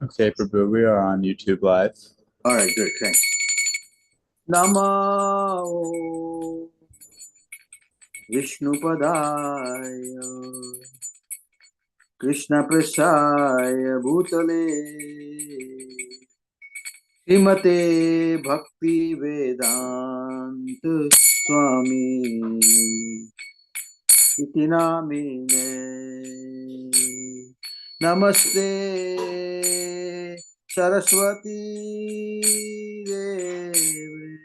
Okay, Prabhu, we are on YouTube Live. All right, good, thanks. Namo Vishnupadaya Krishna Prasaya Bhutale Srimate Bhakti Vedanta Swami Iti Namine Namaste Saraswati Devi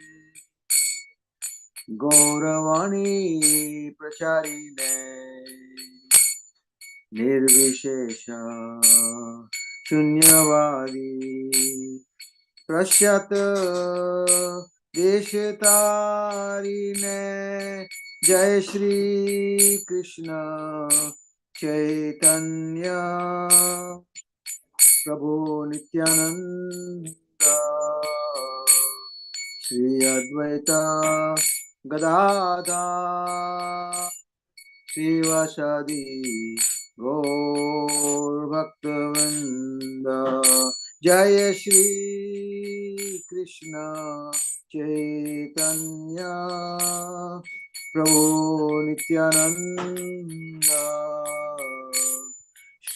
Gauravani Pracharine Nirvishesha Shunyavadi Prashyata Deshatarine Jai Shri Krishna Chaitanya Prabhu Nityananda Jayādvaita Gadadhar Srivasadi Gaur Bhaktavinda Jaya Shri Krishna Chaitanya Prabhu Nityananda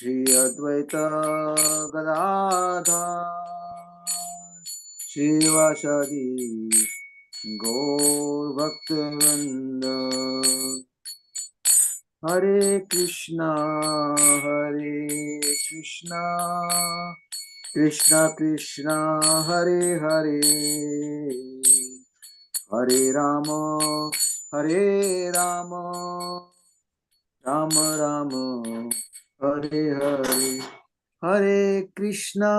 Shri Advaita Gadadhar Srivasadi Gaur Bhaktavinda Hare Krishna Krishna Krishna Hare Hare Hare Rama Rama Rama Hare Hare Hare Krishna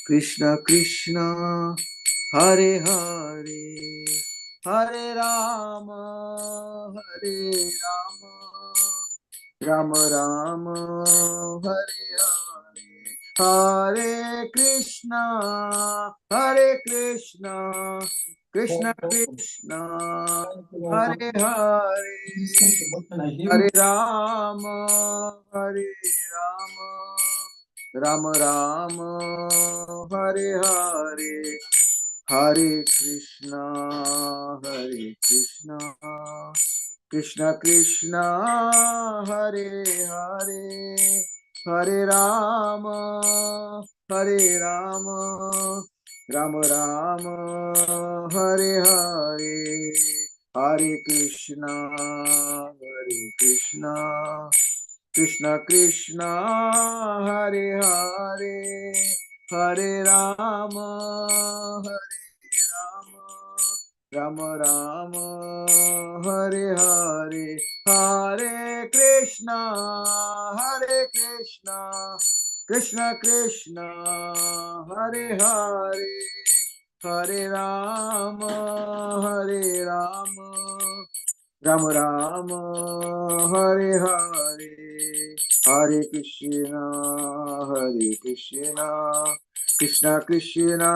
Krishna Krishna Hare Hare Hare Rama Rama Rama Hare Hare Hare Krishna Krishna Krishna Hare Hare Hare Rama Rama Rama Hare Hare Hare Krishna Krishna Krishna Hare Hare Hare Rama Rama Rama Hare Hare Hare Krishna Krishna Krishna Hare Hare Hare Rama Rama Rama Hare Hare Hare Krishna Krishna Krishna Hare Hare Hare Rama Rama Rama Hare Hare Hare Krishna Krishna Krishna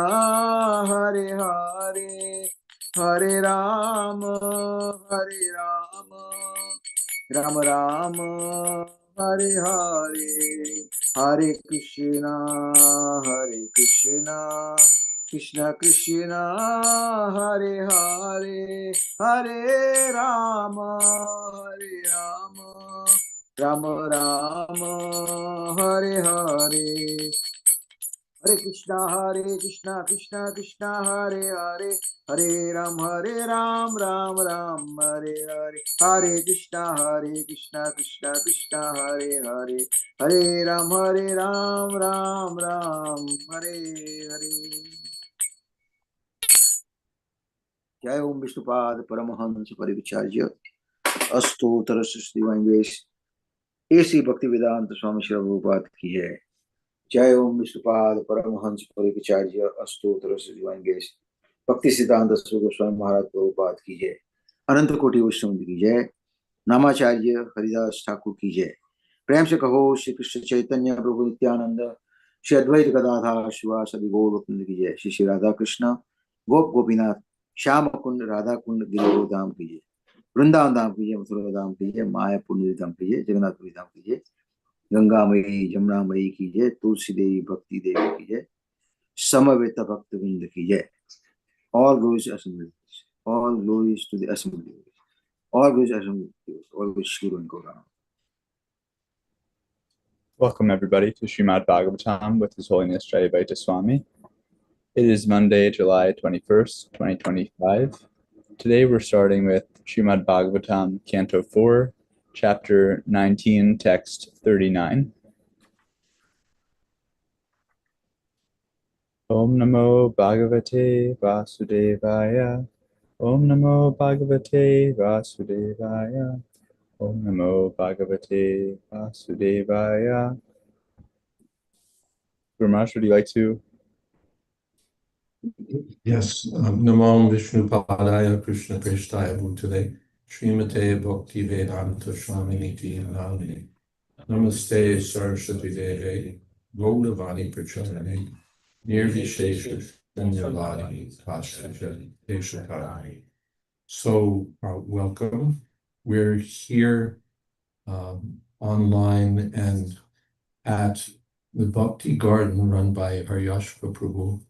Hare Hare Hare Rama Rama Rama Hare Hare Hare Krishna Krishna Krishna Hare Hare Hare Rama Rama Rama Hare Hare Hare Krishna Krishna Krishna Hare Hare Hare Ram Ram Ram Hare Hare Hare Krishna Krishna Krishna Hare Hare Hare Ram Ram Ram Hare Hare Jai Om Vishnupad Paramahansa Parivicharya Astotra Srishti Divine Grace AC Bhaktivedanta Swami Shri Prabhupada की है जय ओम Vishnupad Paramhans परिचार्य अष्टोत्तर divine grace भक्ति सिद्धांत गोस्वामी महाराज प्रभुपाद की जय अनंत कोटि वैष्णव की जय नामाचार्य हरिदास ठाकुर की जय प्रेम से कहो श्री कृष्ण चैतन्य प्रभु नित्यानंद श्री अद्वैत गदाधर शिवासदि गौर वृंद की जय श्री श्री राधा कृष्ण गोप गोपीनाथ श्याम कुंड राधा कुंड गिरिधर धाम की जय वृंदावन धाम की जय मथुरा धाम की जय मायापुर धाम की जय जगन्नाथपुरी धाम की जय गंगा मई जमुना मई की जय, तुलसी देवी भक्ति देवी की जय, समवेत भक्त वृंद की जय. All glories to Assembly. All glories to the Assembly. All glories to Assembly. All glories to Gauranga. Welcome everybody to Srimad Bhagavatam with His Holiness Jayādvaita Swami. It is Monday, July 21st, 2025. Today we're starting with Srimad Bhagavatam, Canto 4, Chapter 19, Text 39. Om Namo Bhagavate Vasudevaya. Om Namo Bhagavate Vasudevaya. Om Namo Bhagavate Vasudevaya. Guru Maharaj, would you like to? Yes, Namo Vishnu Padaya Krishna Prestaya Bhutale Srimate Bhakti Vedanta Swami Niti Nalini Namaste Saraswati Deve Gauravani Pracharane Nirvishesha Danyavadi Pashaja Deshakari. So, welcome. We're here online and at the Bhakti Garden run by Aryashva Prabhu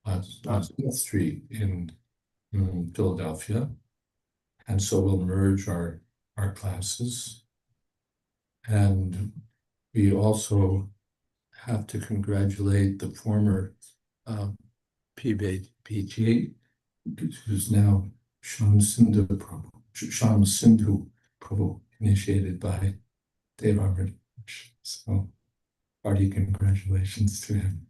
on Smith Street in Philadelphia. And so we'll merge our classes. And we also have to congratulate the former PG, who's now Sham Sindhu Prabhu, initiated by Dave Armour. So hearty congratulations to him.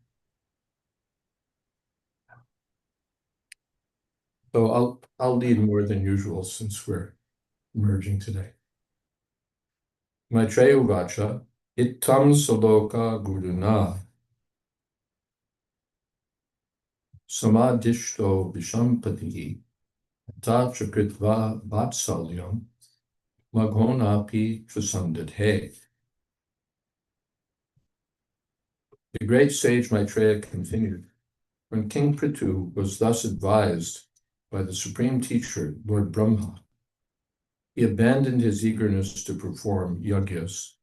So I'll lead more than usual since we're merging today. Maitreya Uvacha Ittam Saloka Guruna Samadishto Vishampati Tachakritva Vatsalyam Maghonapi Trasandadhe. The great sage Maitreya continued, when King Prithu was thus advised by the supreme teacher, Lord Brahma, he abandoned his eagerness to perform yagyas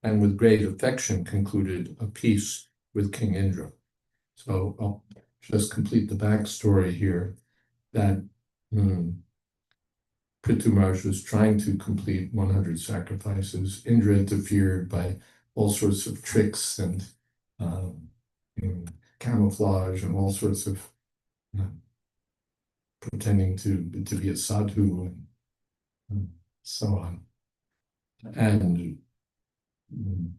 and with great affection concluded a peace with King Indra. So I'll just complete the backstory here that Prithu Maharaj was trying to complete 100 sacrifices. Indra interfered by all sorts of tricks and camouflage and all sorts of pretending to be a sadhu and so on. And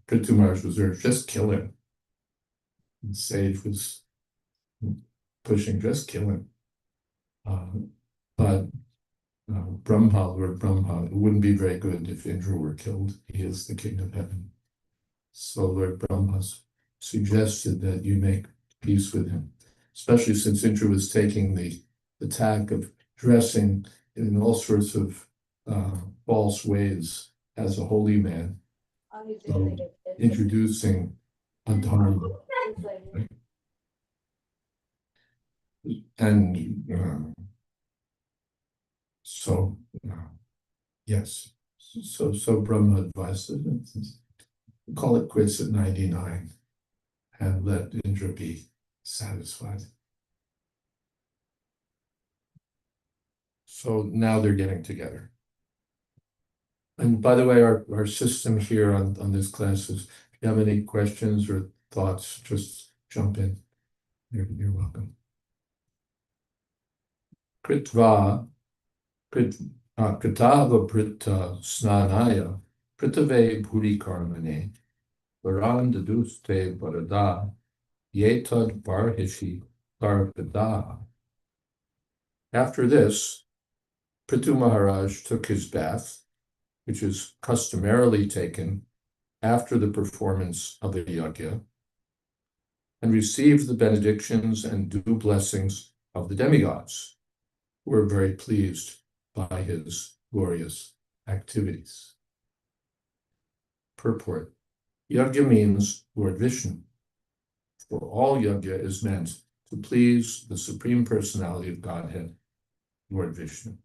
Prithu Maharaj was there, just kill him. The sage was pushing, just kill him. But Brahma, Lord Brahma, it wouldn't be very good if Indra were killed. He is the king of heaven. So Lord Brahma suggested that you make peace with him, especially since Indra was taking the tack of dressing in all sorts of false ways as a holy man, so introducing a dharma. And yes, so Brahma advised it, call it quits at 99 and let Indra be satisfied. So now they're getting together. And by the way, our system here on this class is, if you have any questions or thoughts, just jump in. You're welcome. Kritva Kritava Prita Snanaya Pritave Bhuri Karmane Varan Daduste Varada Yetad Barhishi Varvada. After this, Prithu Maharaj took his bath, which is customarily taken after the performance of a yajna, and received the benedictions and due blessings of the demigods, who were very pleased by his glorious activities. Purport. Yajna means Lord Vishnu, for all yajna is meant to please the Supreme Personality of Godhead, Lord Vishnu.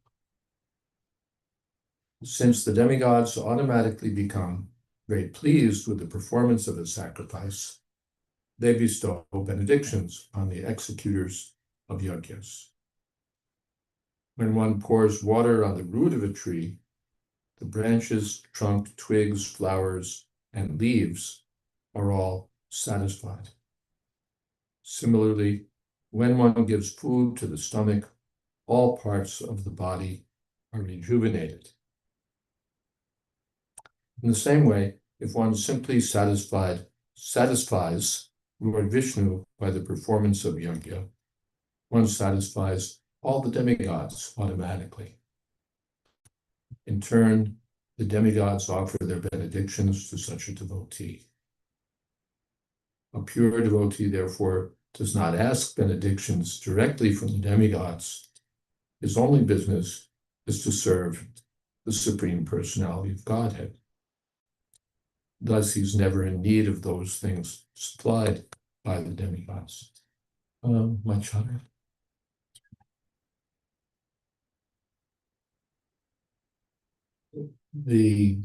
Since the demigods automatically become very pleased with the performance of a sacrifice, they bestow benedictions on the executors of yajnas. When one pours water on the root of a tree, the branches, trunk, twigs, flowers, and leaves are all satisfied. Similarly, when one gives food to the stomach, all parts of the body are rejuvenated. In the same way, if one simply satisfies Lord Vishnu by the performance of yajna, one satisfies all the demigods automatically. In turn, the demigods offer their benedictions to such a devotee. A pure devotee, therefore, does not ask benedictions directly from the demigods. His only business is to serve the Supreme Personality of Godhead. Thus, he's never in need of those things supplied by the demigods. Much other. We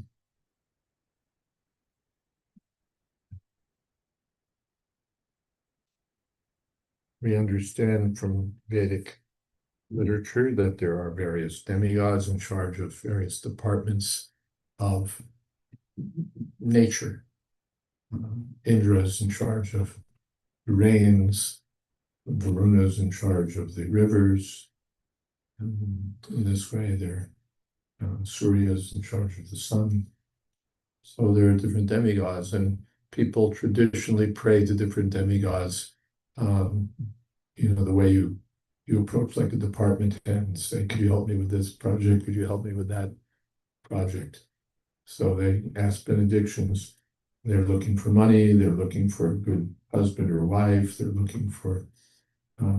understand from Vedic literature that there are various demigods in charge of various departments of nature. Indra is in charge of the rains, Varuna is in charge of the rivers. In this way, Surya is in charge of the sun. So there are different demigods, and people traditionally pray to different demigods. The way you approach like a department head and say, could you help me with this project? Could you help me with that project? So they ask benedictions. They're looking for money. They're looking for a good husband or wife. They're looking for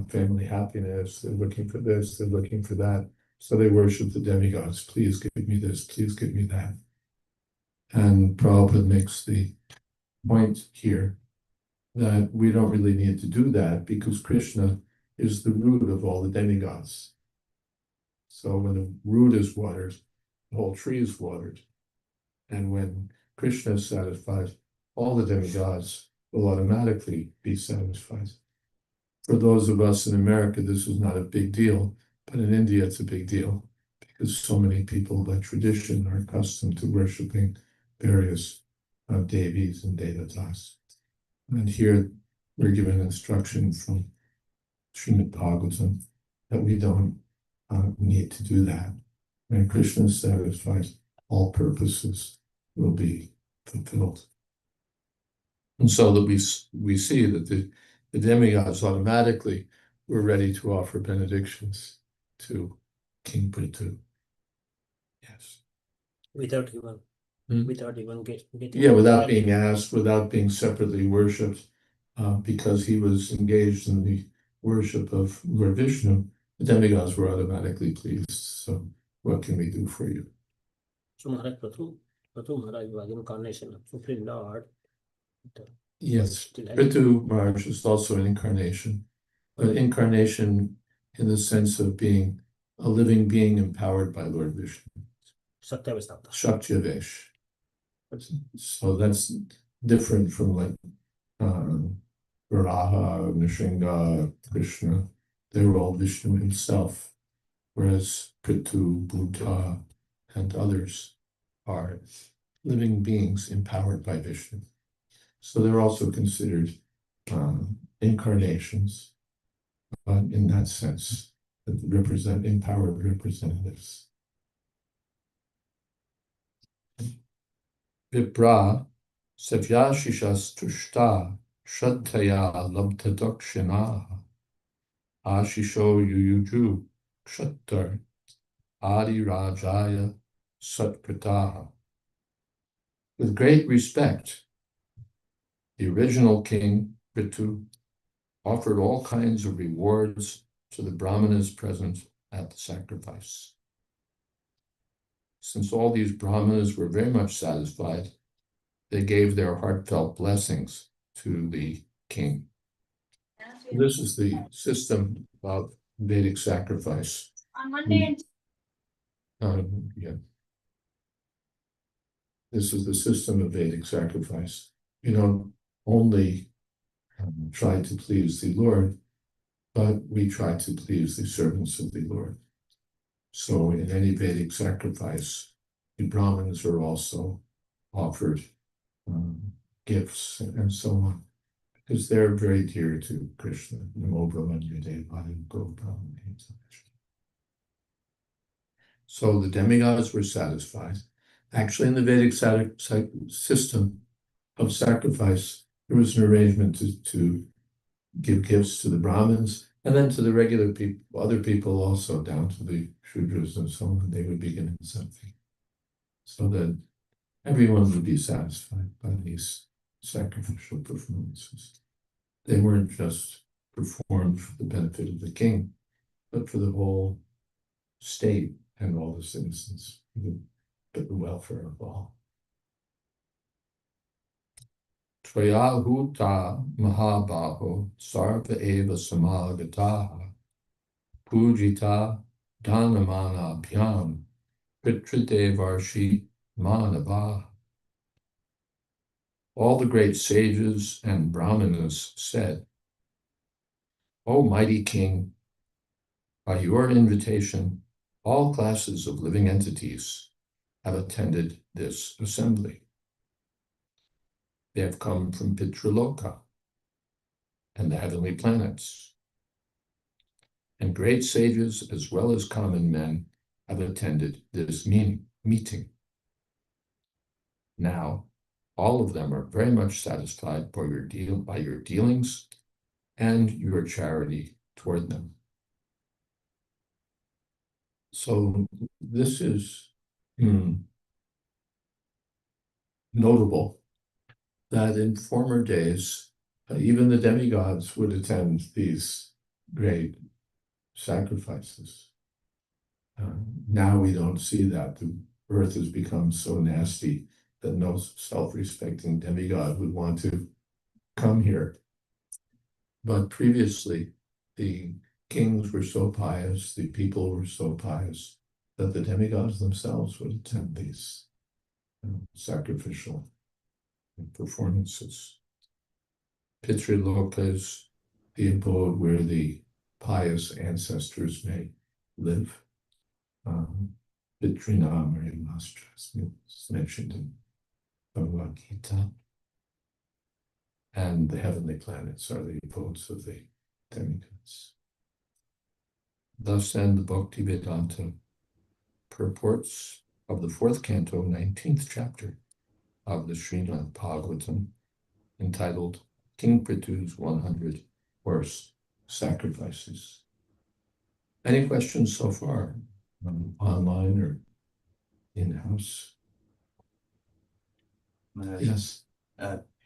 family happiness. They're looking for this. They're looking for that. So they worship the demigods. Please give me this. Please give me that. And Prabhupada makes the point here that we don't really need to do that because Krishna is the root of all the demigods. So when the root is watered, the whole tree is watered. And when Krishna is satisfied, all the demigods will automatically be satisfied. For those of us in America, this is not a big deal, but in India it's a big deal because so many people by tradition are accustomed to worshiping various devis and devatas. And here we're given instruction from Srimad Bhagavatam that we don't need to do that. When Krishna is satisfied, all purposes will be fulfilled. And so that we see that the demigods automatically were ready to offer benedictions to King Prithu. Yes. Without even getting. Yeah, without being asked, without being separately worshipped, because he was engaged in the worship of Lord Vishnu, the demigods were automatically pleased. So what can we do for you? So Maharaj Prithu Maharaj was incarnation of Supreme Lord. Yes, Prithu Maharaj is also an incarnation. An incarnation in the sense of being a living being empowered by Lord Vishnu. Shaktivesh. So that's different from like Varaha, Nrsimha, Krishna. They were all Vishnu himself, whereas Prithu, Buddha, and others are living beings empowered by Vishnu. So they're also considered incarnations in that sense, that represent empowered representatives. Vipra Savyashishas Tushta Shadtaya Labdadakshina Ashisho Yuyuju Kshattar Adi Rajaya Satkritaha. With great respect, the original king, Prithu, offered all kinds of rewards to the brahmanas present at the sacrifice. Since all these brahmanas were very much satisfied, they gave their heartfelt blessings to the king. This is the system of Vedic sacrifice. Yeah. this is the system of Vedic sacrifice. You don't only try to please the Lord, but we try to please the servants of the Lord. So in any Vedic sacrifice, the Brahmins are also offered gifts and so on, because they're very dear to Krishna. So the demigods were satisfied. Actually, in the Vedic system of sacrifice, there was an arrangement to give gifts to the Brahmins and then to the regular people, other people also, down to the Shudras and so on. They would be given something, so that everyone would be satisfied by these sacrificial performances. They weren't just performed for the benefit of the king, but for the whole state and all the citizens, for the welfare of all. Tvaya huta mahabaho sarva eva samagataha pujita dhanamana bhyam pitradevarshi manava. All the great sages and brahmanas said, "O mighty king, by your invitation, all classes of living entities have attended this assembly. They have come from Pitraloka and the heavenly planets. And great sages as well as common men have attended this meeting. Now, all of them are very much satisfied by your dealings and your charity toward them." So this is notable that in former days, even the demigods would attend these great sacrifices. Now we don't see that. The earth has become so nasty that no self-respecting demigod would want to come here. But previously, the kings were so pious, the people were so pious, that the demigods themselves would attend these sacrificial performances. Pitriloka is the abode where the pious ancestors may live. Pitrinam or Mastras is mentioned in Bhagavatam. And the heavenly planets are the abodes of the demigods. Thus end the Bhakti Vedanta purports of the 4th canto, 19th chapter of the Srimad Bhagavatam, entitled King Prithu's 100 Horse Sacrifices. Any questions so far, online or in-house? Yes.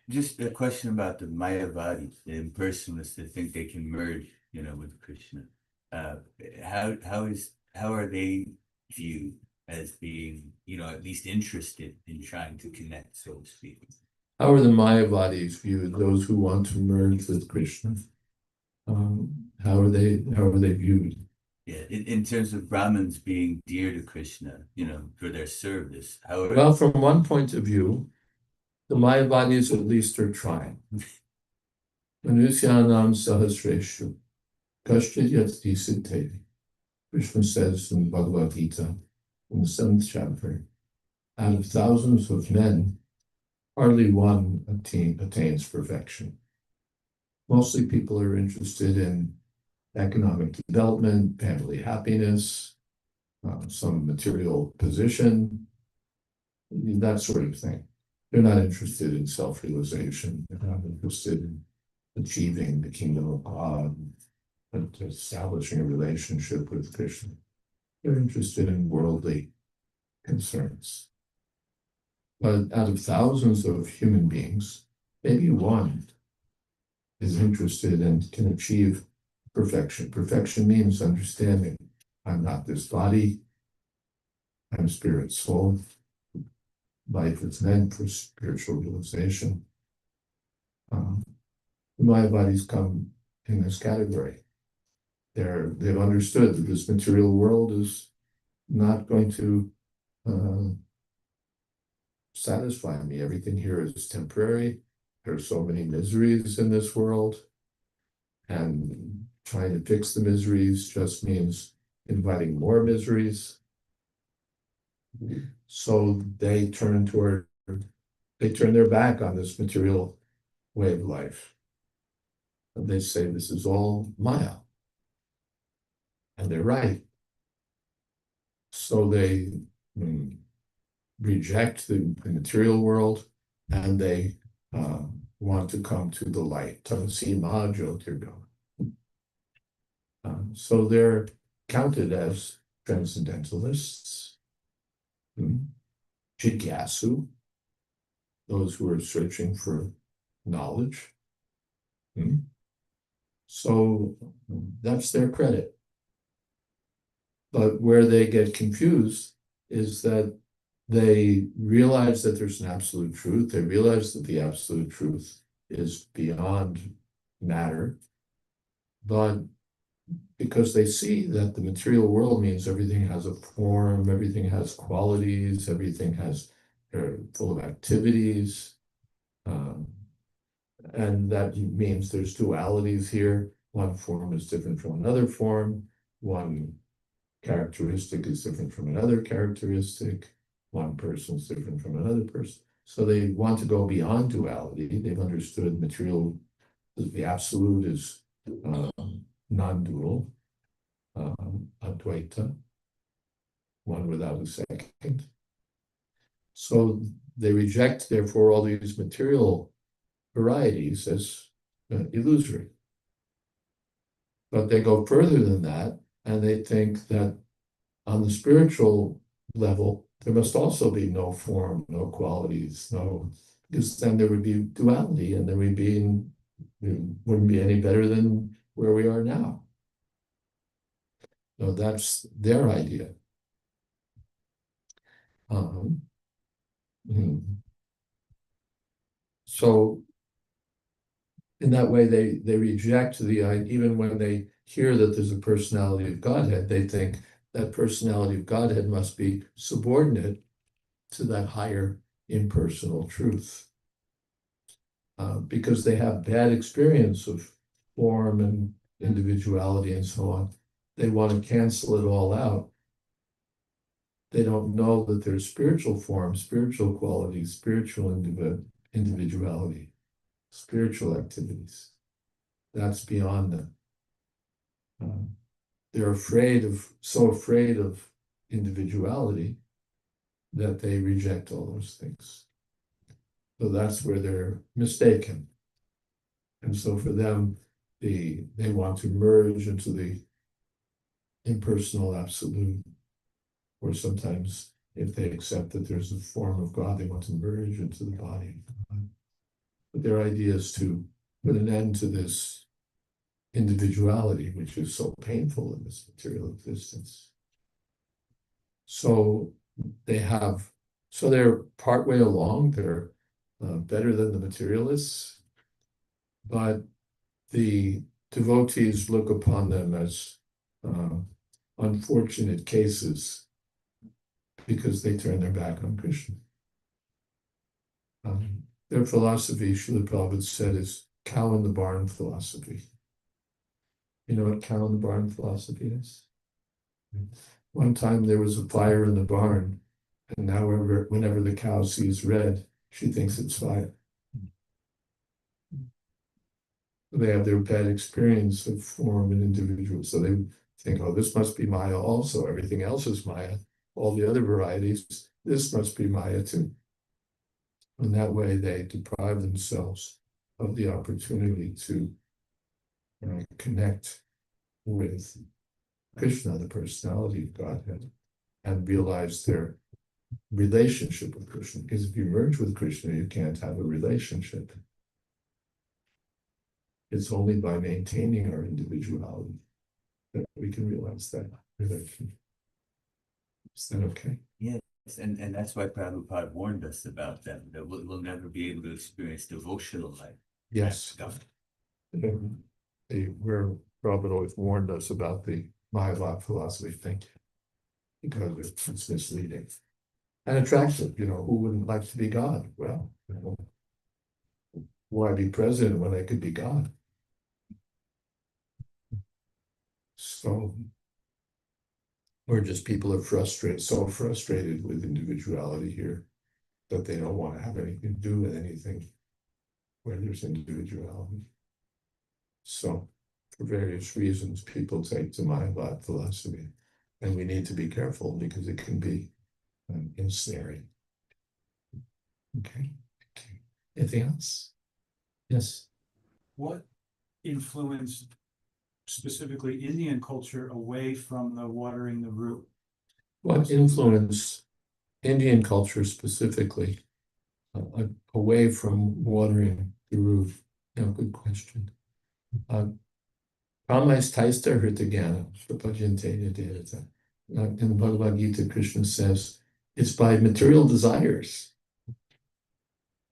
Just a question about the Mayavadis, the impersonalists that think they can merge, with Krishna. How are they viewed as being, at least interested in trying to connect, so to speak? How are the Mayavadis viewed? Those who want to merge with Krishna. How are they viewed? Yeah, in terms of Brahmins being dear to Krishna, for their service. Well, from one point of view, the Mayavadis at least are trying. Manusyanam sahasreshu kashchit yati siddheti. Krishna says in Bhagavad Gita, in the 7th chapter, out of thousands of men, hardly one attains perfection. Mostly people are interested in economic development, family happiness, some material position, that sort of thing. They're not interested in self-realization. They're not interested in achieving the kingdom of God, and establishing a relationship with Krishna. They're interested in worldly concerns. But out of thousands of human beings, maybe one is interested and can achieve perfection. Perfection means understanding. I'm not this body. I'm spirit, soul. Life is meant for spiritual realization. The Mayavadis come in this category. They've understood that this material world is not going to satisfy me. Everything here is temporary. There are so many miseries in this world. And trying to fix the miseries just means inviting more miseries. So they turn their back on this material way of life. And they say this is all Maya. And they're right. So they reject the material world, and they want to come to the light. Tamasi Mahajyotirgama. So they're counted as transcendentalists, jigyasu, those who are searching for knowledge. So that's their credit. But where they get confused is that they realize that there's an absolute truth. They realize that the absolute truth is beyond matter. But because they see that the material world means everything has a form, everything has qualities, everything has full of activities. And that means there's dualities here. One form is different from another form. One characteristic is different from another characteristic. One person is different from another person. So they want to go beyond duality. They've understood material, the absolute is non-dual, Advaita, one without a second. So they reject, therefore, all these material varieties as illusory. But they go further than that, and they think that on the spiritual level, there must also be no form, no qualities, because then there would be duality, and wouldn't be any better than where we are now. So that's their idea. So in that way, they reject the idea. Even when they hear that there's a personality of Godhead, they think that personality of Godhead must be subordinate to that higher impersonal truth. Because they have bad experience of form and individuality and so on. They want to cancel it all out. They don't know that there's spiritual form, spiritual qualities, spiritual individuality, spiritual activities. That's beyond them. They're so afraid of individuality that they reject all those things. So that's where they're mistaken. And so for them, they want to merge into the impersonal absolute, or sometimes if they accept that there's a form of God, they want to merge into the body of God. But their idea is to put an end to this individuality, which is so painful in this material existence. So they're partway along, they're better than the materialists, but the devotees look upon them as unfortunate cases because they turn their back on Krishna. Their philosophy, Srila Prabhupada said, is cow in the barn philosophy. You know what cow in the barn philosophy is? One time there was a fire in the barn, and now whenever the cow sees red, she thinks it's fire. They have their bad experience of form and individual, so they think, oh, this must be Maya also. Everything else is Maya. All the other varieties, this must be Maya too. And that way they deprive themselves of the opportunity to connect with Krishna, the personality of Godhead, and realize their relationship with Krishna. Because if you merge with Krishna, you can't have a relationship. It's only by maintaining our individuality that we can realize that relationship. Is that okay? Yes, and that's why Prabhupada warned us about that we'll never be able to experience devotional life. Yes. Where Prabhupada always warned us about the Mayavad philosophy thing, because it's misleading. and attractive. Who wouldn't like to be God? Well, why be president when I could be God? So we're just people are frustrated, so frustrated with individuality here that they don't want to have anything to do with anything where there's individuality. So for various reasons, people take to Mayavad philosophy, and we need to be careful because it can be ensnaring. Okay. Anything else? Yes. What influenced specifically Indian culture away from the watering the root? What influenced Indian culture specifically away from watering the root? Good question. Kamais taista hritagana, prapajante devata. In the Bhagavad Gita, Krishna says, it's by material desires.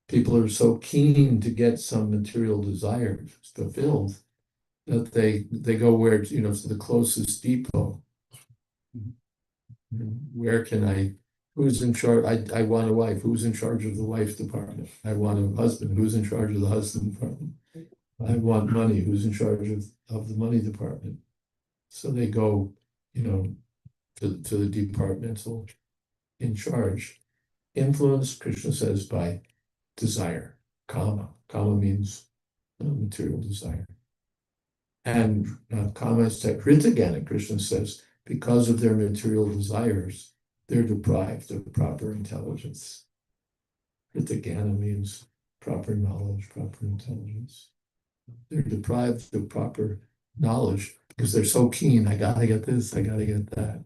People are so keen to get some material desire fulfilled that they go where, to the closest depot. Where can who's in charge? I want a wife. Who's in charge of the wife department? I want a husband. Who's in charge of the husband department? I want money. Who's in charge of the money department? So they go, to the departmental in charge. Influence, Krishna says, by desire, kama. Kama means material desire. And kama is hritagana, Krishna says, because of their material desires, they're deprived of proper intelligence. Hritagana means proper knowledge, proper intelligence. They're deprived of proper knowledge because they're so keen, I gotta get this, I gotta get that.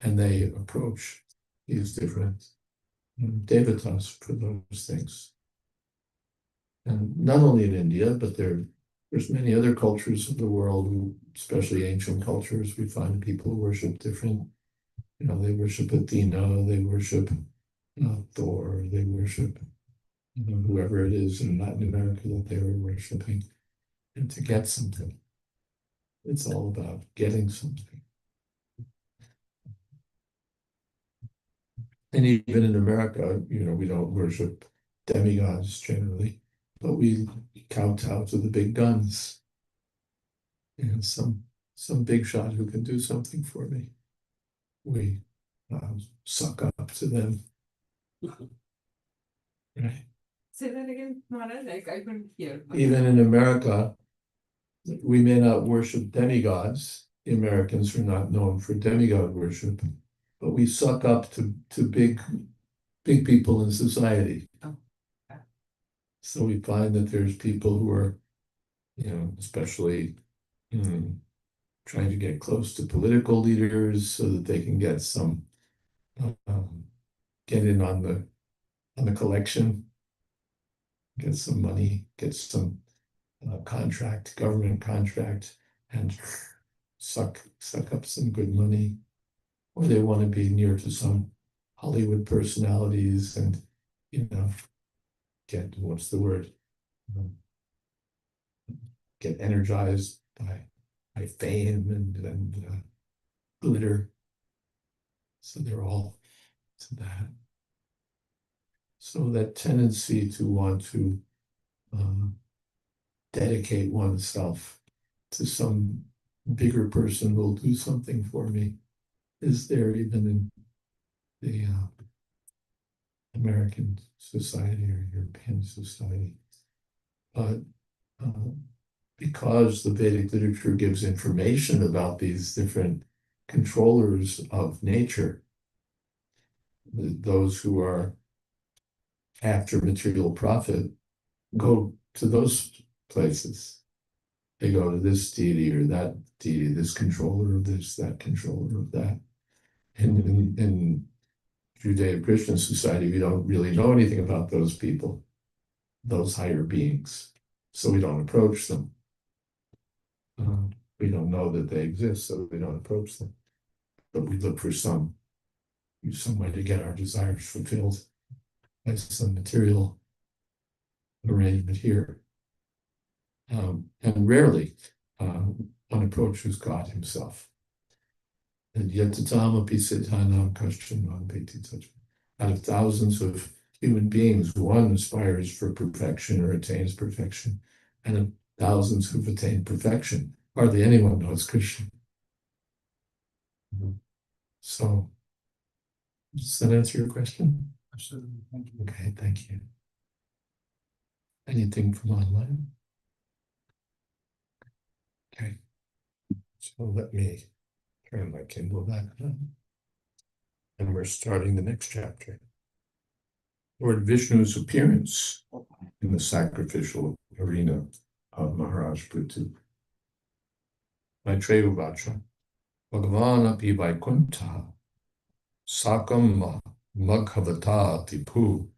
And they approach these different devatas for those things. And not only in India, but there's many other cultures of the world, especially ancient cultures, we find people who worship different, they worship Athena, they worship Thor, they worship whoever it is in Latin America that they were worshiping, and to get something. It's all about getting something. And even in America, we don't worship demigods generally, but we kowtow to the big guns. Some big shot who can do something for me. We suck up to them. Right. Say that again, Maharaj. I couldn't hear. Even in America, we may not worship demigods. The Americans are not known for demigod worship, but we suck up to big people in society. Oh. So we find that there's people who are, especially trying to get close to political leaders so that they can get some get in on the collection, get some money, get some government contract, and suck up some good money. Or they want to be near to some Hollywood personalities and, get, what's the word? Get energized by fame and glitter. So they're all to that. So that tendency to want to dedicate oneself to some bigger person who will do something for me is there even in the American society or European society. But because the Vedic literature gives information about these different controllers of nature, those who are after material profit go to those places. They go to this deity or that deity, this controller of this, that controller of that. And in Judeo-Christian society, we don't really know anything about those people, those higher beings. So we don't approach them. We don't know that they exist, so we don't approach them. But we look for some way to get our desires fulfilled by some material arrangement here. And rarely one approaches God himself. And yet tatam api siddhanam kashchan non bheti tajma. Out of thousands of human beings, one aspires for perfection or attains perfection, and of thousands who've attained perfection, hardly anyone knows Krishna. So, does that answer your question? Absolutely. Thank you. Okay, thank you. Anything from online? Okay. So let me turn my Kindle back on. And we're starting the next chapter. Lord Vishnu's appearance in the sacrificial arena of Maharaj Prithu. Maitreya Vacha. Bhagavan api Vaikuntha Sakam Maghavata Tipu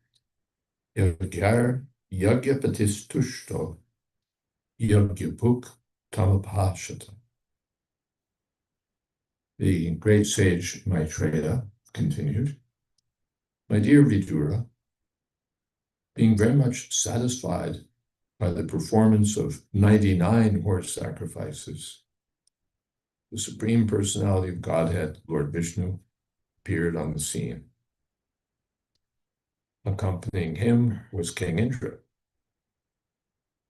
Yagyar Yagyapatis Yagyapuk Tamapashata. The great sage Maitreya continued, my dear Vidura, being very much satisfied by the performance of 99 horse sacrifices, the Supreme Personality of Godhead, Lord Vishnu, appeared on the scene. Accompanying him was King Indra.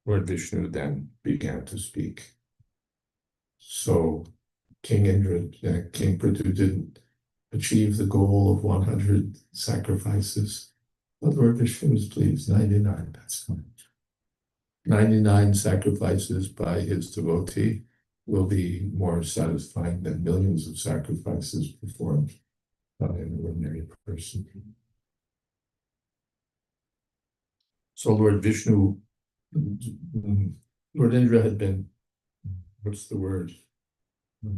Lord Vishnu then began to speak. So King Indra, King Prithu didn't achieve the goal of 100 sacrifices. But Lord Vishnu was pleased, 99, that's fine. 99 sacrifices by his devotee will be more satisfying than millions of sacrifices performed by an ordinary person. So Lord Vishnu, Lord Indra had been, what's the word,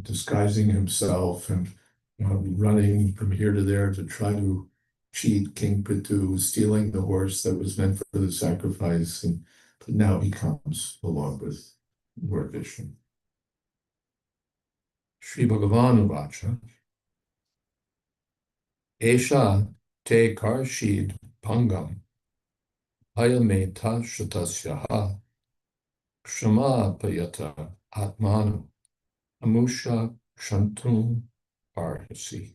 disguising himself and running from here to there to try to cheat King Prithu, stealing the horse that was meant for the sacrifice, and but now he comes along with Lord Vishnu. Sri Bhagavan Vacha. Esha te karshid pangam ayameta shatasyaha kshama payata atmanu amusha shantum arhasi.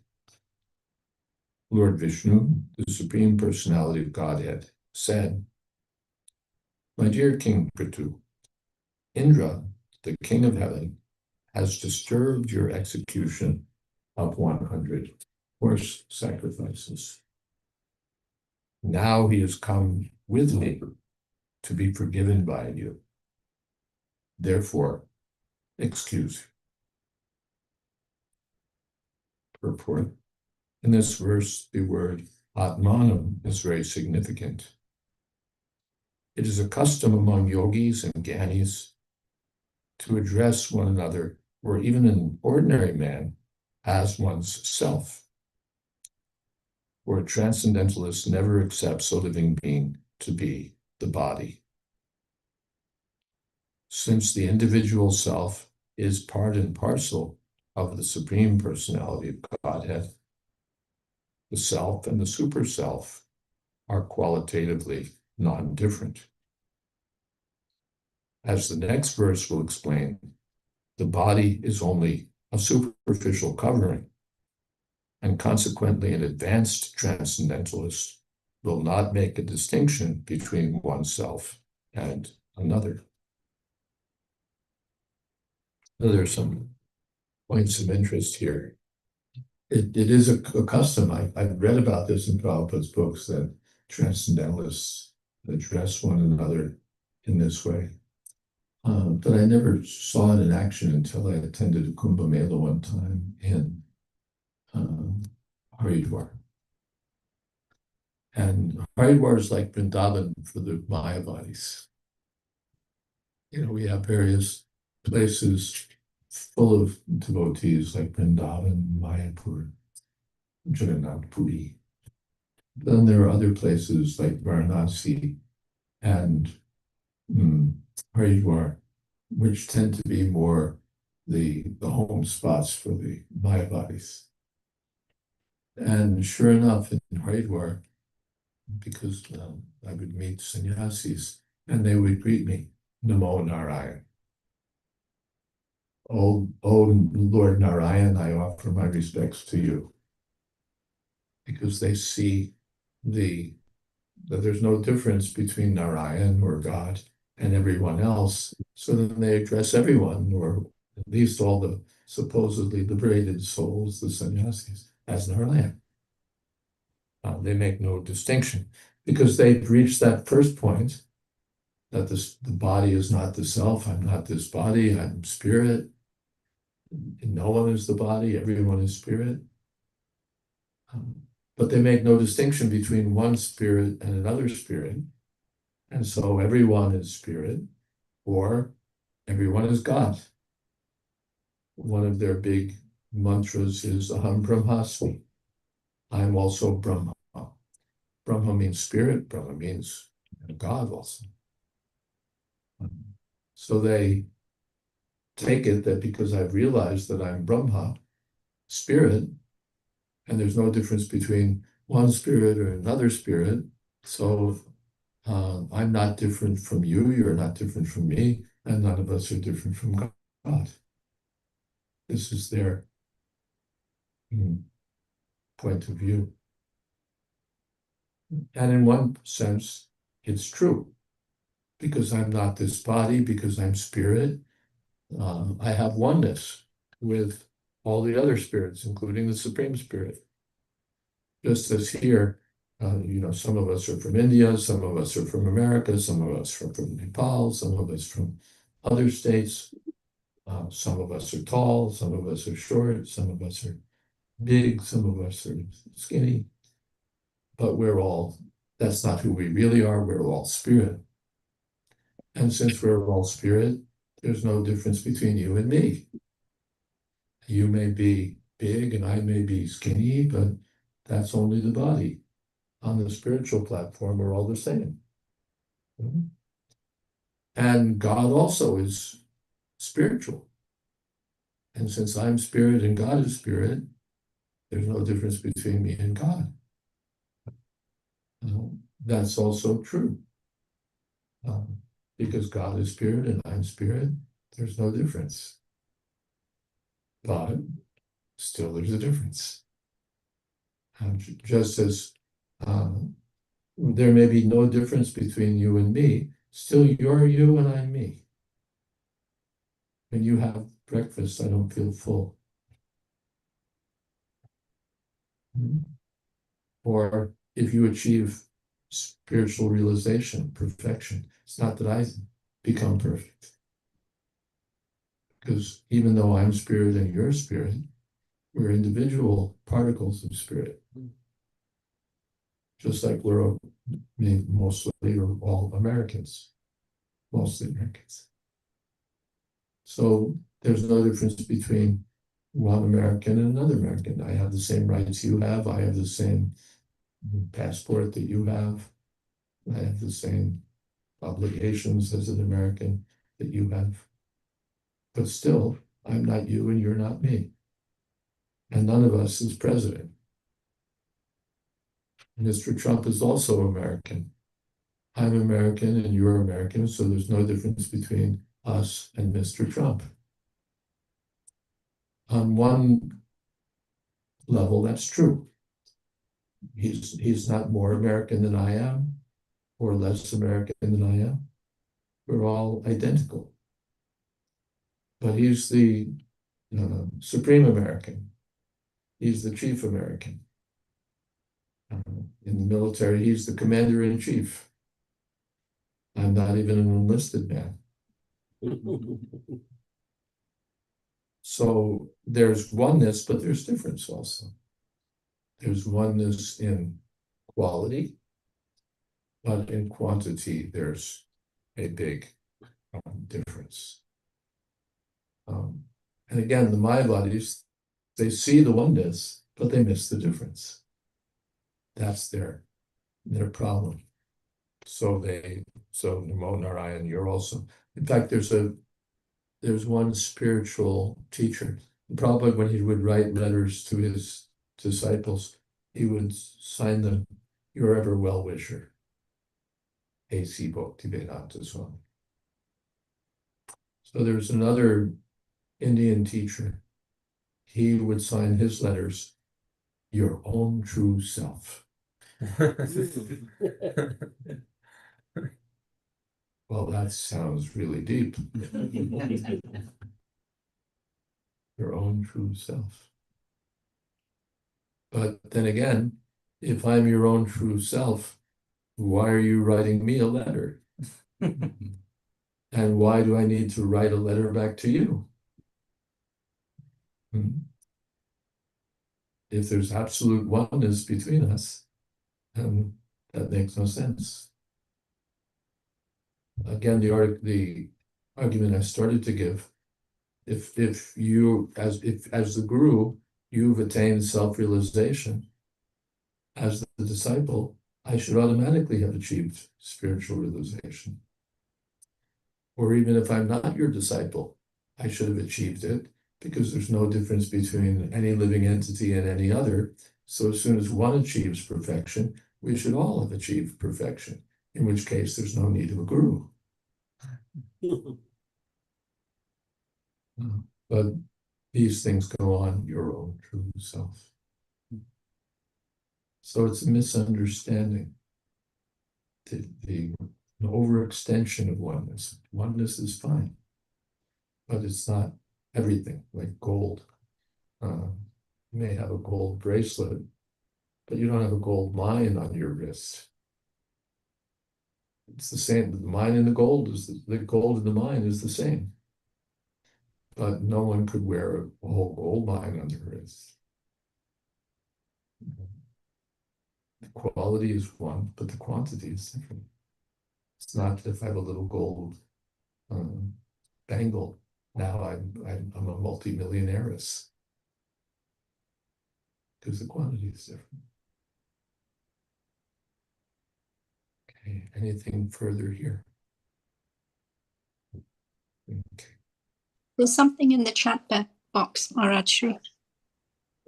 Lord Vishnu, the Supreme Personality of Godhead, said, my dear King Prithu, Indra, the King of Heaven, has disturbed your execution of 100 horse sacrifices. Now he has come with me to be forgiven by you. Therefore, excuse. Purport. In this verse, the word Atmanam is very significant. It is a custom among yogis and gyanis to address one another, or even an ordinary man, as one's self. For a transcendentalist never accepts a living being to be the body. Since the individual self is part and parcel of the Supreme Personality of Godhead, the self and the super self are qualitatively non-different. As the next verse will explain, the body is only a superficial covering, and consequently an advanced transcendentalist will not make a distinction between oneself and another. Now, there are some points of interest here. It is a custom. I've read about this in Prabhupada's books, that transcendentalists address one another in this way. But I never saw it in action until I attended a Kumbh Mela one time in Haridwar. And Haridwar is like Vrindavan for the Mayavadis. You know, we have various places full of devotees like Vrindavan, Mayapur, Jagannath Puri. Then there are other places like Varanasi and Haridwar, which tend to be more the home spots for the Mayavadis. And sure enough, in Haridwar, because I would meet sannyasis, and they would greet me, Namo Narayan. Oh, Lord Narayan, I offer my respects to you. Because they see that there's no difference between Narayan or God and everyone else. So then they address everyone, or at least all the supposedly liberated souls, the sannyasis, as Narayan. They make no distinction because they've reached that first point that the body is not the self. I'm not this body. I'm spirit. No one is the body. Everyone is spirit. But they make no distinction between one spirit and another spirit. And so everyone is spirit, or everyone is God. One of their big mantras is Aham Brahmasmi. I'm also Brahma. Brahma means spirit. Brahma means God also. So they take it that because I've realized that I'm Brahma, spirit, and there's no difference between one spirit or another spirit, so I'm not different from you, you're not different from me, and none of us are different from God. This is their point of view. And in one sense, it's true, because I'm not this body, because I'm spirit. I have oneness with all the other spirits, including the Supreme Spirit. Just as here, some of us are from India, some of us are from America, some of us are from Nepal, some of us from other states. Some of us are tall, some of us are short, some of us are big, some of us are skinny. But that's not who we really are. We're all spirit. And since we're all spirit, there's no difference between you and me. You may be big and I may be skinny, but that's only the body. On the spiritual platform, we're all the same. And God also is spiritual. And since I'm spirit and God is spirit, there's no difference between me and God. That's also true. Because God is spirit and I'm spirit, there's no difference. But still there's a difference. Just as there may be no difference between you and me, still you're you and I'm me. When you have breakfast, I don't feel full. Or if you achieve spiritual realization, perfection, it's not that I become perfect. Because even though I'm spirit and you're spirit, we're individual particles of spirit. Just like we're mostly all Americans, mostly Americans. So there's no difference between one American and another American. I have the same rights you have. I have the same passport that you have. I have the same obligations as an American that you have. But still, I'm not you and you're not me. And none of us is president. Mr. Trump is also American. I'm American and you're American, so there's no difference between us and Mr. Trump. On one level, that's true. He's not more American than I am, or less American than I am. We're all identical. But he's the Supreme American. He's the Chief American. In the military, he's the Commander-in-Chief. I'm not even an enlisted man. So there's oneness, but there's difference also. There's oneness in quality, but in quantity, there's a big difference. And again, the Mayavadis, they see the oneness, but they miss the difference. That's their problem. So Namo Narayan, you're also. In fact, there's one spiritual teacher. Probably when he would write letters to his disciples, he would sign them, "Your ever well-wisher, A.C. Bhaktivedanta Swami." So there's another Indian teacher. He would sign his letters, "Your own true self." Well, that sounds really deep. Your own true self. But then again, if I'm your own true self, why are you writing me a letter? And why do I need to write a letter back to you? If there's absolute oneness between us, then that makes no sense. Again, the argument I started to give, if you, as the guru, you've attained self-realization, as the disciple, I should automatically have achieved spiritual realization. Or even if I'm not your disciple, I should have achieved it, because there's no difference between any living entity and any other. So as soon as one achieves perfection, we should all have achieved perfection, in which case there's no need of a guru. But these things go on your own true self. So it's a misunderstanding. An overextension of oneness. Oneness is fine, but it's not everything, like gold. You may have a gold bracelet, but you don't have a gold mine on your wrist. It's the same. The mine and the gold is the gold in the mine is the same. But no one could wear a whole gold mine on their wrist. The quality is one, but the quantity is different. It's not if I have a little gold bangle, now I'm a multi-millionaires, because the quantity is different. Okay, anything further here? Okay. There's something in the chat box, Maharaj.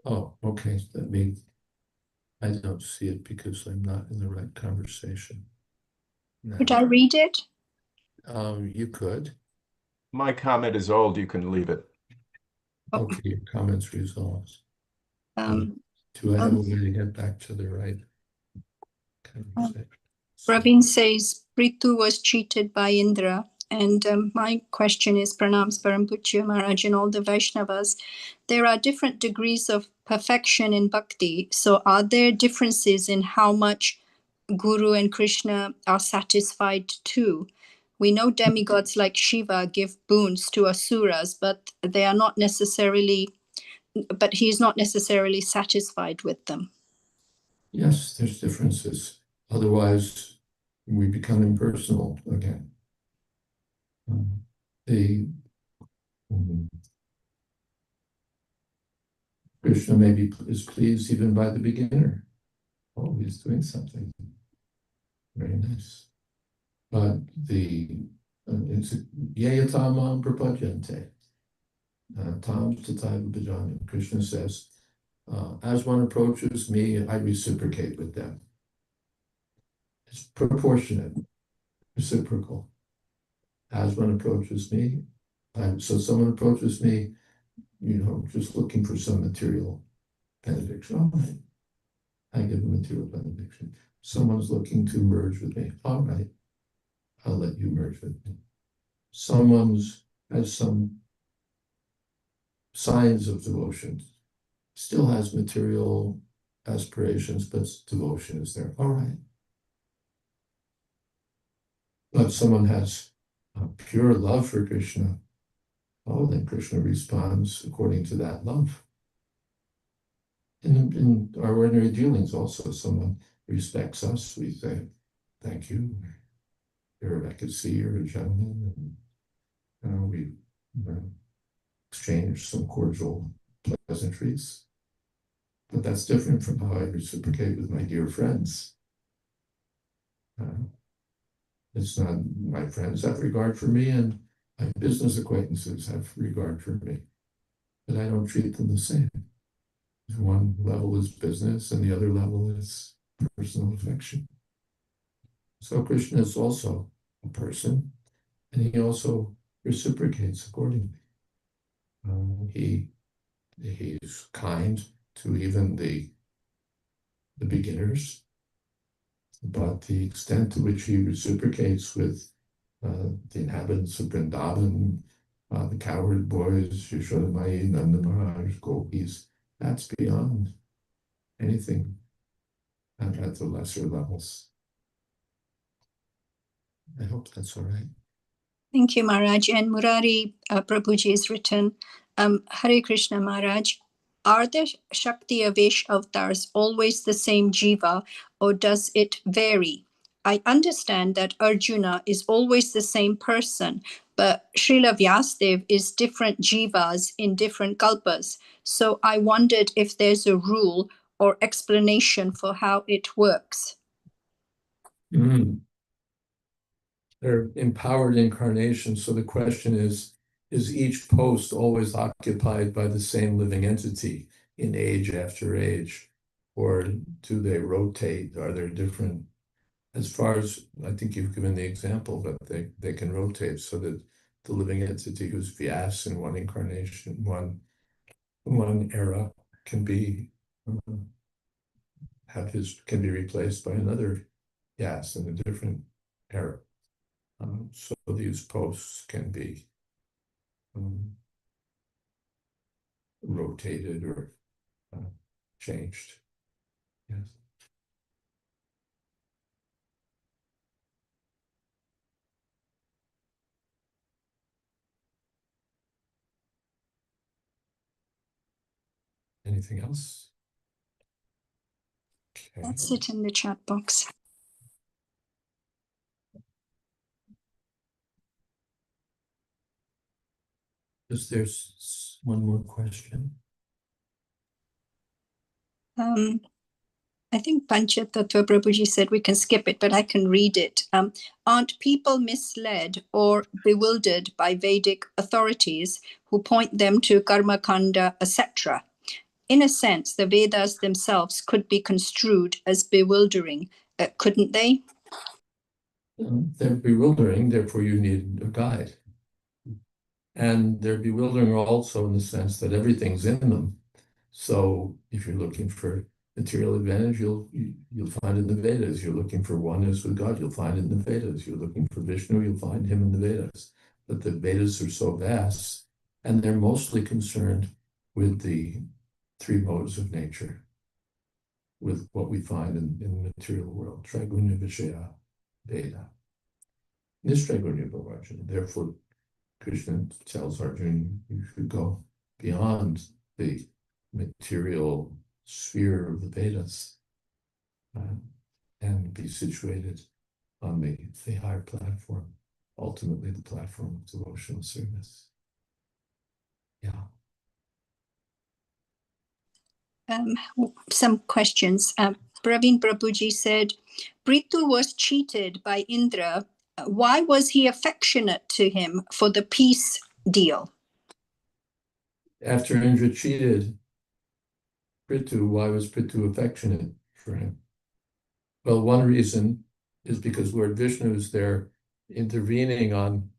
Oh, okay. That means I don't see it because I'm not in the right conversation. No. Could I read it? You could. My comment is old, you can leave it. Okay, your comments resolved. Um, Do I have a way to get back to the right conversation? Praveen says Prithu was cheated by Indra. And my question is, Pranams Parampuchya Maharaj and all the Vaishnavas, there are different degrees of perfection in bhakti. So are there differences in how much Guru and Krishna are satisfied too? We know demigods like Shiva give boons to asuras, but they are not necessarily, but he is not necessarily satisfied with them. Yes, there's differences. Otherwise, we become impersonal again. Krishna maybe is pleased even by the beginner. Oh, he's doing something very nice. But it's yayatamam prapajante. Tam tataiva bhajanam. Krishna says, as one approaches me, I reciprocate with them. It's proportionate, reciprocal. As one approaches me, so someone approaches me, just looking for some material benediction. All right, I give a material benediction. Someone's looking to merge with me. All right, I'll let you merge with me. Someone's has some signs of devotion, still has material aspirations, but devotion is there. All right. But someone has a pure love for Krishna, oh, then Krishna responds according to that love. In our ordinary dealings also, someone respects us, we say, thank you. I could see you're a gentleman, and we exchange some cordial pleasantries. But that's different from how I reciprocate with my dear friends. It's not, my friends have regard for me, and my business acquaintances have regard for me, but I don't treat them the same. One level is business, and the other level is personal affection. So Krishna is also a person, and he also reciprocates accordingly. He's kind to even the beginners, but the extent to which he reciprocates with the inhabitants of Vrindavan, the cowherd boys, Yashoda Mai, Nanda Maharaj, gopis, that's beyond anything at the lesser levels. I hope that's all right. Thank you, Maharaj. And Murari Prabhuji has written, Hare Krishna Maharaj, are the Shakti Avesh avatars always the same jiva, or does it vary? I understand that Arjuna is always the same person, but Srila Vyasadeva is different jivas in different kalpas. So I wondered if there's a rule or explanation for how it works. They're empowered incarnations. So the question is each post always occupied by the same living entity in age after age? Or do they rotate? Are there different, as far as, I think you've given the example, but they can rotate so that the living entity who's Vyas in one incarnation, one era can be can be replaced by another Vyas in a different era. So these posts can be rotated or changed. Yes. Anything else? Okay. That's it in the chat box. There's one more question. I think Panchatattva Prabhuji said we can skip it, but I can read it. Aren't people misled or bewildered by Vedic authorities who point them to Karma Kanda, etc.? In a sense, the Vedas themselves could be construed as bewildering, couldn't they? They're bewildering, therefore you need a guide. And they're bewildering also in the sense that everything's in them. So if you're looking for material advantage, you'll find it in the Vedas. You're looking for oneness with God, you'll find it in the Vedas. You're looking for Vishnu, you'll find him in the Vedas. But the Vedas are so vast, and they're mostly concerned with the three modes of nature, with what we find in the material world, Trigunya Vishaya Veda. Nistrigunya Arjuna. Therefore, Krishna tells Arjuna, you should go beyond the material sphere of the Vedas and be situated on the higher platform, ultimately the platform of devotional service. Yeah. Some questions. Praveen Prabhuji said, Prithu was cheated by Indra. Why was he affectionate to him for the peace deal? After Indra cheated Prithu, why was Prithu affectionate for him? Well, one reason is because Lord Vishnu is there intervening on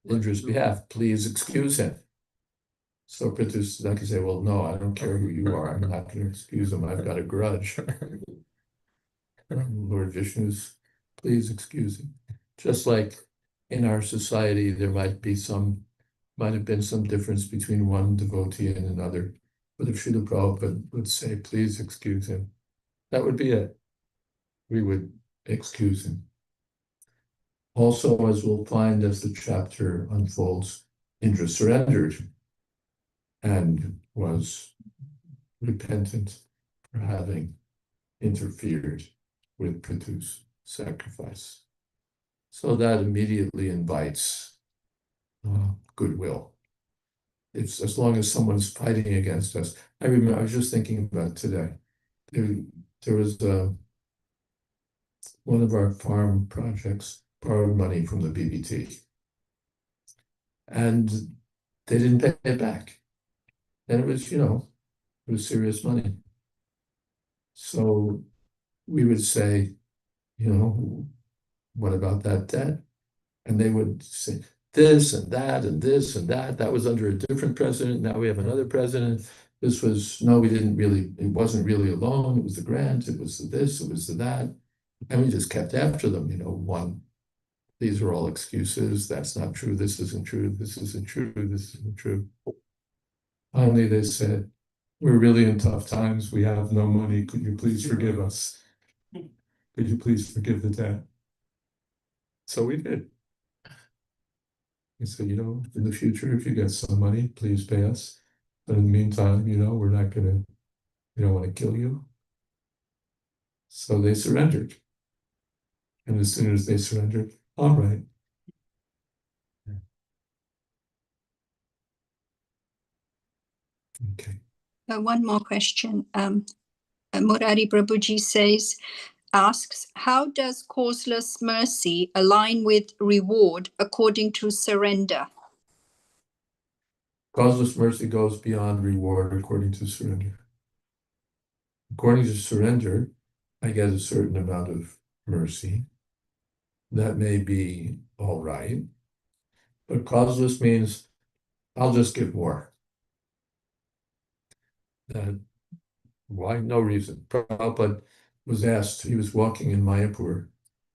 Indra's behalf. Please excuse him. So Prithu's like you say, well, no, I don't care who you are. I'm not going to excuse him. I've got a grudge. Lord Vishnu's, please excuse him. Just like in our society, there might have been some difference between one devotee and another. But if Srila Prabhupada would say, please excuse him, that would be it. We would excuse him. Also, as we'll find as the chapter unfolds, Indra surrendered and was repentant for having interfered with Prithu's sacrifice. So that immediately invites goodwill. It's as long as someone's fighting against us. I remember, I was just thinking about today. There was one of our farm projects borrowed money from the BBT. And they didn't pay it back. And it was, it was serious money. So we would say, what about that debt? And they would say, this and that and this and that. That was under a different president. Now we have another president. this was, no, we didn't really, it wasn't really a loan, it was the grant, it was the this, it was the that. And we just kept after them, one, these are all excuses, that's not true, this isn't true, this isn't true, this isn't true. Finally, they said, we're really in tough times, we have no money, could you please forgive us? Could you please forgive the debt? So we did. We said, in the future, if you get some money, please pay us. But in the meantime, we're not gonna, we don't want to kill you. So they surrendered. And as soon as they surrendered, all right. Okay. One more question. Murari Prabhuji asks, how does causeless mercy align with reward according to surrender? Causeless mercy goes beyond reward according to surrender. According to surrender, I get a certain amount of mercy. That may be all right. But causeless means I'll just give more. Why? No reason. Prabhupada was asked, he was walking in Mayapur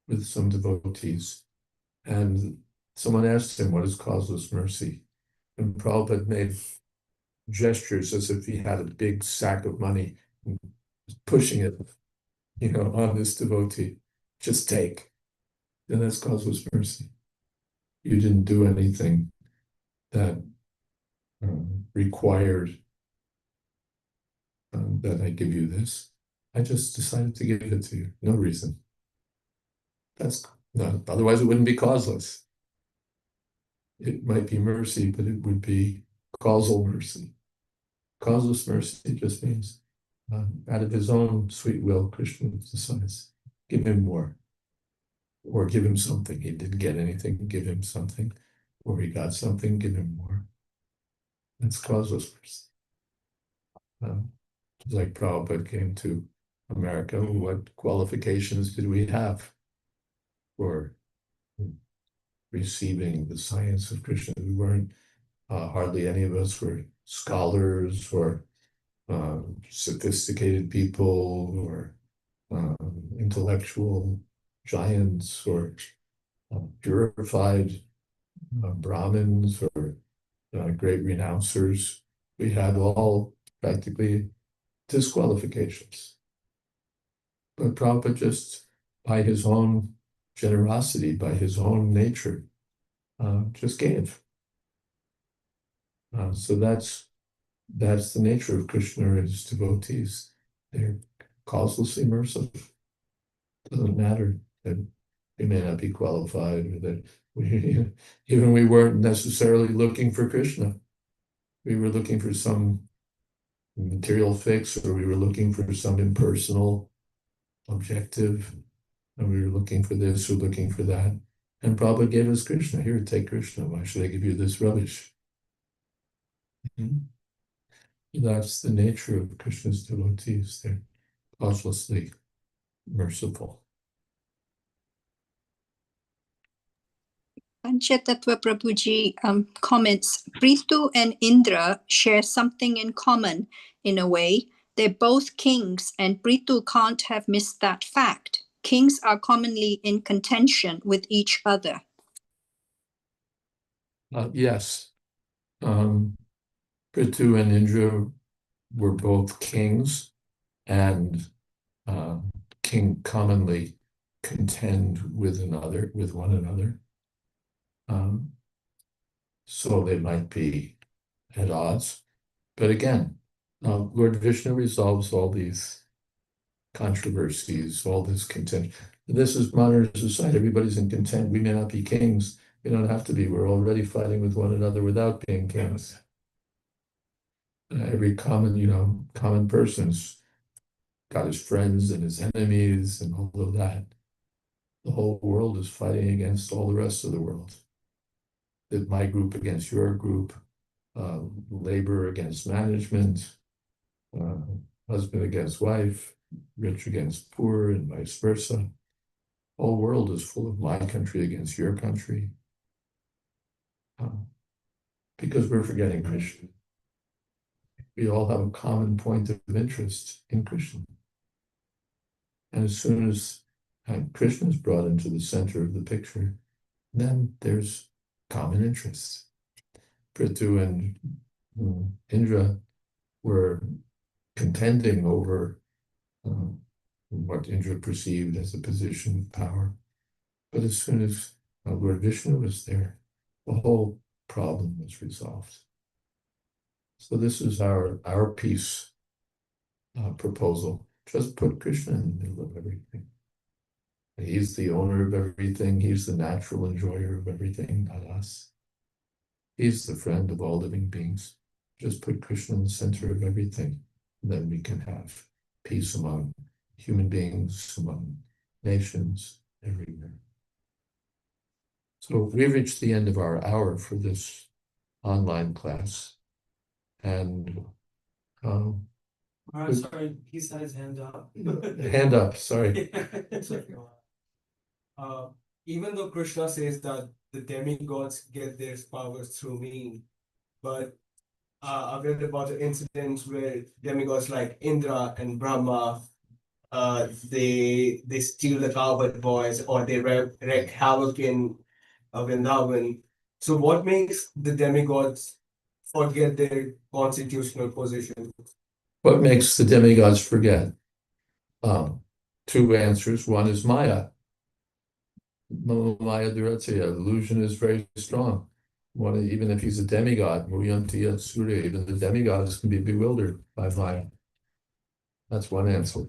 with some devotees, and someone asked him, what is causeless mercy? And Prabhupada made gestures as if he had a big sack of money, and pushing it, on this devotee. Just take. And that's causeless mercy. You didn't do anything that required that I give you this. I just decided to give it to you. No reason. That's not, otherwise it wouldn't be causeless. It might be mercy, but it would be causal mercy. Causeless mercy just means out of his own sweet will, Krishna decides, give him more. Or give him something. He didn't get anything, give him something. Or he got something, give him more. That's causeless mercy. Like Prabhupada came to America, what qualifications did we have for receiving the science of Krishna? We weren't, hardly any of us were scholars or sophisticated people or intellectual giants or purified Brahmins or great renouncers. We had all practically disqualifications. But Prabhupada just, by his own generosity, by his own nature, just gave. So that's the nature of Krishna and his devotees. They're causelessly merciful. Doesn't matter that we may not be qualified, or that we weren't necessarily looking for Krishna. We were looking for some material fix, or we were looking for some impersonal objective, and we were looking for this or looking for that. And Prabhupada gave us Krishna. Here, take Krishna. Why should I give you this rubbish? That's the nature of Krishna's devotees. They're causelessly merciful. Panchatattva Prabhuji comments, Prithu and Indra share something in common in a way. They're both kings, and Prithu can't have missed that fact. Kings are commonly in contention with each other. Yes. Prithu and Indra were both kings, and king commonly contend with one another. So they might be at odds. But again, Lord Vishnu resolves all these controversies, all this contention. This is modern society. Everybody's in content. We may not be kings. We don't have to be. We're already fighting with one another without being kings. Every common person's got his friends and his enemies and all of that. The whole world is fighting against all the rest of the world. That my group against your group, labor against management, husband against wife, rich against poor, and vice versa. Whole world is full of my country against your country. Because we're forgetting Krishna. we all have a common point of interest in Krishna. And as soon as Krishna is brought into the center of the picture, then there's common interest. Prithu and Indra were contending over what Indra perceived as a position of power. But as soon as Lord Vishnu was there, the whole problem was resolved. So this is our peace proposal. Just put Krishna in the middle of everything. He's the owner of everything. He's the natural enjoyer of everything, not us. He's the friend of all living beings. Just put Krishna in the center of everything. Then we can have peace among human beings, among nations, everywhere. So we've reached the end of our hour for this online class. And sorry, he's had his hand up. hand up, sorry. Even though Krishna says that the demigods get their powers through me, but I've read about the incidents where demigods like Indra and Brahma, they steal the cowherd boys, or they wreak havoc in Vrindavan. So what makes the demigods forget their constitutional position? What makes the demigods forget? Two answers. One is Maya. Maya Duratya, illusion is very strong. Even if he's a demigod, Muyantiya Surya, even the demigods can be bewildered by Maya. That's one answer.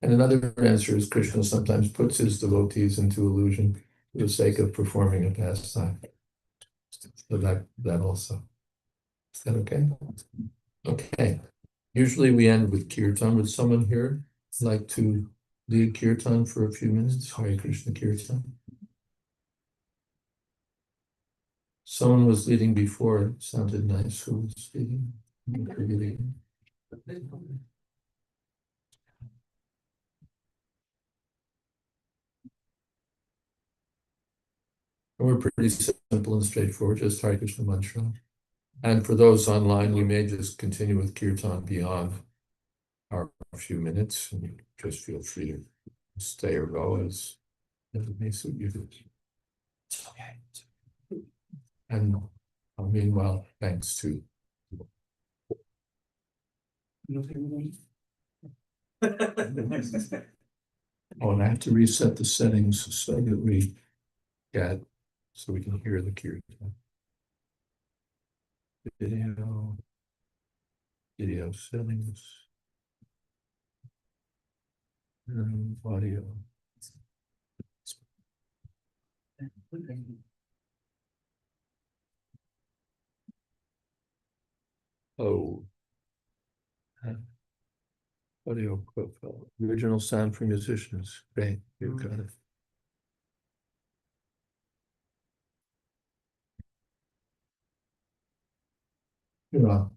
And another answer is Krishna sometimes puts his devotees into illusion for the sake of performing a pastime. So that also. Is that okay? Okay. Usually we end with kirtan. Would someone here like to lead kirtan for a few minutes? Hare Krishna kirtan. Someone was leading before. It sounded nice. Who was leading? We're pretty simple and straightforward, just Hare Krishna mantra. And for those online, we may just continue with kirtan beyond our few minutes, and you just feel free to stay or go as it may suit you. Okay. And meanwhile, thanks to oh, and I have to reset the settings so that we can hear the kirtan. Video settings. Audio. Oh. Audio profile. Original sound for musicians. Great, you've got it. You're on.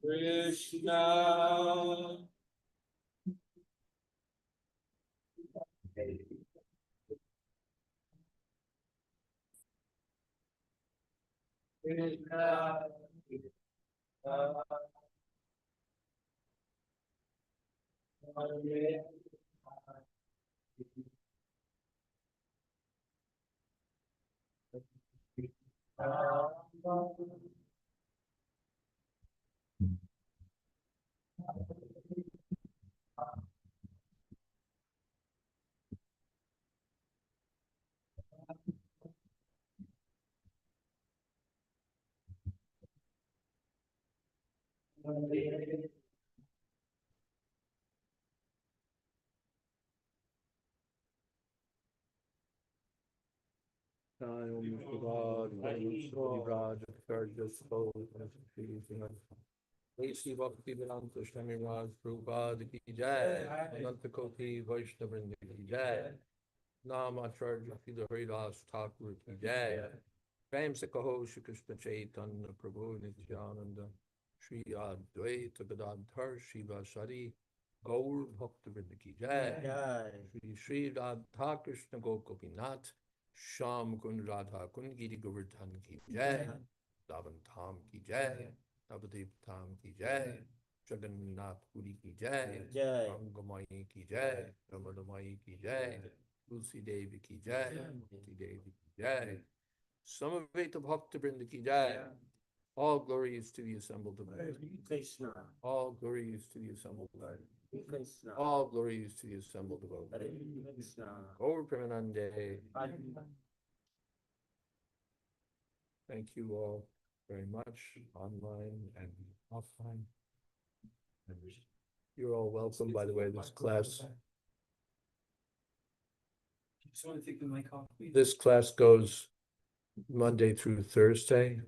Krishna. Bhakti Vedanta Swami Raj Prabhupada ki jai, Ananta Koti Vaishnava Vrinda ki jai, Nam Acharya Srila Haridas Thakur ki jai, Prem se kaho Shri Krishna Chaitanya Prabhu Nityananda, Shri Advaita Gadadhar Shiva Sari Gaur Bhakta Vrinda ki jai, Shri Shri Radha Krishna Gokopinath, Sham Kund Radha Kund Giri Govardhan ki jai, Davan Tham ki jai, Navadip Tham ki jai, Jagannath Puri ki jai, Angamayi ki jai, Ramadamayi ki jai, Tulsi Devi ki jai, Tulsi Devi ki jai, Samaveta Bhakta Vrinda ki jai. All glory is to the assembled devotee. Krishna. All glory is to the assembled devotee. Krishna. All glory is to the assembled devotee. Krishna. Gaur Premanande. Thank you all very much, online and offline. You're all welcome, by the way, this class. Just want to take the mic off. This class goes Monday through Thursday,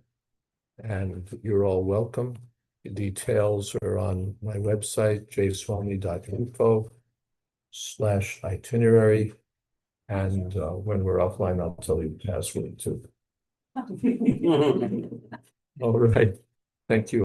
and you're all welcome. The details are on my website, jswami.info/itinerary. And when we're offline, I'll tell you the password too. All right. Thank you.